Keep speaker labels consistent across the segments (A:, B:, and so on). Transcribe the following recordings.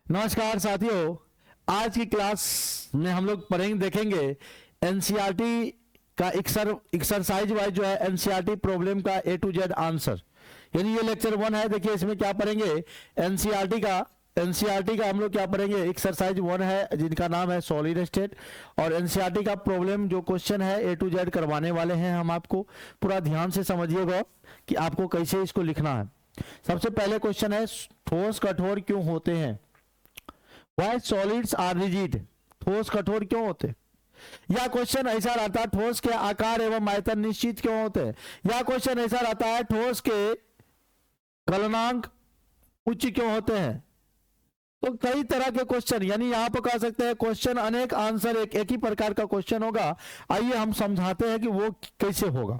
A: नमस्कार साथियों, आज की क्लास में हम लोग पढ़ेंगे देखेंगे एनसीईआरटी का एक्सरसाइज वाइज जो है एनसीईआरटी प्रॉब्लम का ए टू जेड आंसर, यानी ये लेक्चर 1 है। देखिए इसमें क्या पढ़ेंगे एनसीईआरटी का हम लोग क्या पढ़ेंगे, एक्सरसाइज 1 है जिनका नाम है सॉलिड स्टेट, और एनसीईआरटी का प्रॉब्लम जो क्वेश्चन है ए टू जेड करवाने वाले हैं हम आपको। पूरा ध्यान से समझिएगा कि आपको कैसे इसको लिखना है। सबसे पहले क्वेश्चन है ठोस कठोर क्यों होते हैं। Why solids are rigid? ठोस कठोर क्यों होते? या क्वेश्चन ऐसा रहता है ठोस के आकार एवं आयतन निश्चित क्यों होते हैं। या क्वेश्चन ऐसा रहता है ठोस के गलनांक उच्च क्यों होते हैं। तो कई तरह के क्वेश्चन, यानी यहां पर कह सकते हैं क्वेश्चन अनेक आंसर एक ही प्रकार का क्वेश्चन होगा। आइए हम समझाते हैं कि वो कैसे होगा।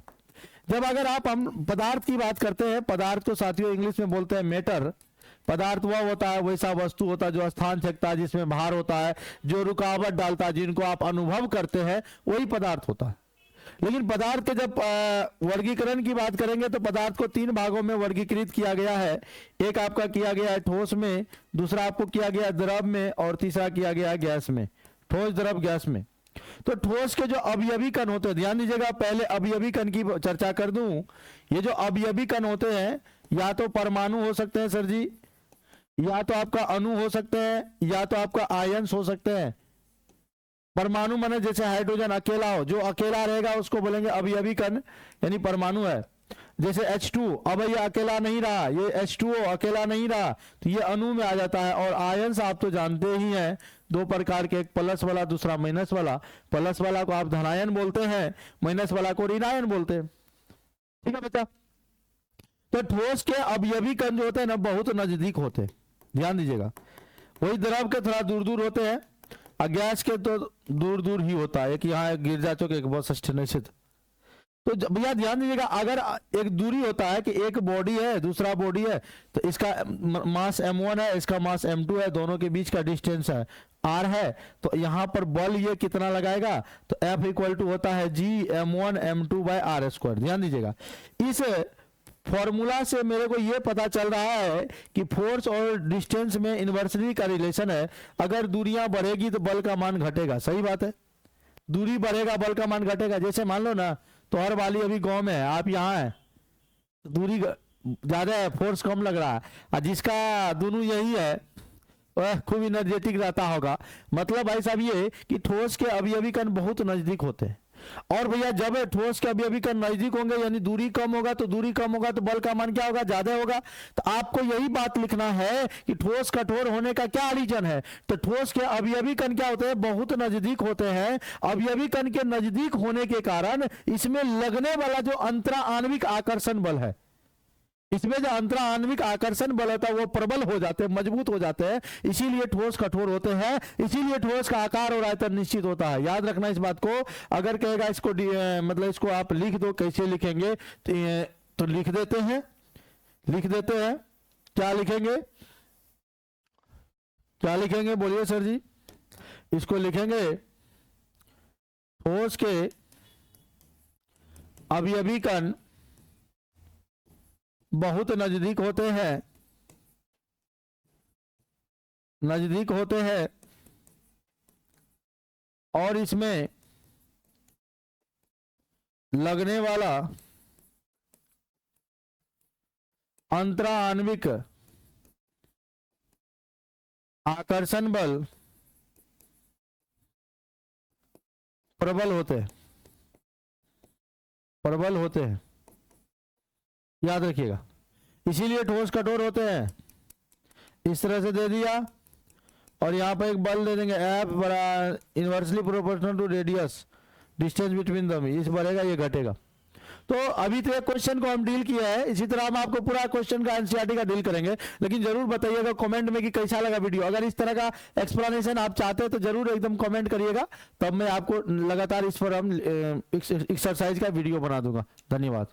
A: जब अगर हम पदार्थ की बात करते हैं, पदार्थ को साथियों इंग्लिश में बोलते हैं मैटर। पदार्थ वह होता है, वैसा वस्तु होता है जो स्थान छकता है, जिसमें भार होता है, जो रुकावट डालता है, जिनको आप अनुभव करते हैं, वही पदार्थ होता है। लेकिन पदार्थ के जब वर्गीकरण की बात करेंगे तो पदार्थ को 3 भागों में वर्गीकृत किया गया है। एक आपका किया गया है ठोस में, दूसरा आपको किया गया द्रव में, और तीसरा किया गया है गैस में। ठोस, द्रव, गैस में। तो ठोस के जो अवयवी कण होते हैं, ध्यान दीजिएगा, पहले अवयवी कण की चर्चा कर दूं। ये जो अवयवी कण होते हैं या तो परमाणु हो सकते हैं सर जी, या तो आपका अणु हो सकते हैं, या तो आपका आयंस हो सकते हैं। परमाणु माने जैसे हाइड्रोजन अकेला हो, जो अकेला रहेगा उसको बोलेंगे अवयवी कण, यानी परमाणु है। जैसे H2, अब ये अकेला नहीं रहा, ये H2O अकेला नहीं रहा, तो ये अणु में आ जाता है। और आयंस आप तो जानते ही हैं, 2 प्रकार के, एक प्लस वाला, दूसरा माइनस वाला। प्लस वाला को आप धनायन बोलते हैं, माइनस वाला को ऋणायन बोलते हैं। ठीक है बच्चा। तो ठोस के अवयवी कण जो होते हैं ना, बहुत नजदीक होते हैं, ध्यान दीजिएगा। वही द्रव के थोड़ा दूर दूर होते हैं, और गैस के तो दूर दूर ही होता है, कि यहाँ गिरजा चौक एक बस निश्चित। तो भैया ध्यान दीजिएगा, अगर एक दूरी होता है कि एक बॉडी है, दूसरा बॉडी है, तो इसका मास m1 है, इसका मास m2 है, दोनों के बीच का डिस्टेंस है r है। तो यहाँ पर बल ये कितना लगाएगा, तो F इक्वल टू होता है G m1 m2 bye r square. ध्यान दीजिएगा, इस फॉर्मूला से मेरे को ये पता चल रहा है कि फोर्स और डिस्टेंस में इन्वर्सली का रिलेशन है। अगर दूरियां बढ़ेगी तो बल का मान घटेगा, सही बात है। दूरी बढ़ेगा, बल का मान घटेगा। जैसे मान लो ना, तो हर वाली अभी गांव में है, आप यहाँ है, तो दूरी ज्यादा है, फोर्स कम लग रहा है, और जिसका दोनों यही है वह खूब एनर्जेटिक रहता होगा। मतलब भाई साहब ये कि ठोस के अवयवी कण बहुत नजदीक होते हैं। और भैया जब ठोस के अवयवी कण नजदीक होंगे, यानी दूरी कम होगा, तो दूरी कम होगा तो बल का मान क्या होगा, ज्यादा होगा। तो आपको यही बात लिखना है कि ठोस कठोर होने का क्या रीजन है। तो ठोस के अवयवी कण क्या होते हैं, बहुत नजदीक होते हैं। अवयवी कण के नजदीक होने के कारण इसमें लगने वाला जो अंतरा आणविक आकर्षण बल है, इसमें जो अंतरा आणविक आकर्षण बल होता है वो प्रबल हो जाते हैं, मजबूत हो जाते हैं। इसीलिए ठोस कठोर होते हैं, इसीलिए ठोस का आकार और आयतन निश्चित होता है। याद रखना इस बात को। अगर कहेगा इसको मतलब इसको आप लिख दो, कैसे लिखेंगे, तो लिख देते हैं क्या लिखेंगे, बोलिए सर जी। इसको लिखेंगे ठोस के अवयवी कण बहुत नजदीक होते हैं, और इसमें लगने वाला अंतरा आणविक आकर्षण बल प्रबल होते हैं। याद रखिएगा, इसीलिए ठोस कठोर होते हैं। इस तरह से दे दिया, और यहां पर एक बल दे देंगे F बराबर inversely proportional to radius distance between them. इस बढ़ेगा, ये घटेगा। तो अभी तो एक क्वेश्चन को हम डील किया है, इसी तरह हम आपको पूरा क्वेश्चन का एनसीईआरटी का डील करेंगे। लेकिन जरूर बताइएगा कमेंट में कि कैसा लगा वीडियो। अगर इस तरह का एक्सप्लेनेशन आप चाहते हैं तो जरूर एकदम कमेंट करिएगा, तब मैं आपको लगातार इस पर हम एक्सरसाइज का वीडियो बना दूंगा। धन्यवाद।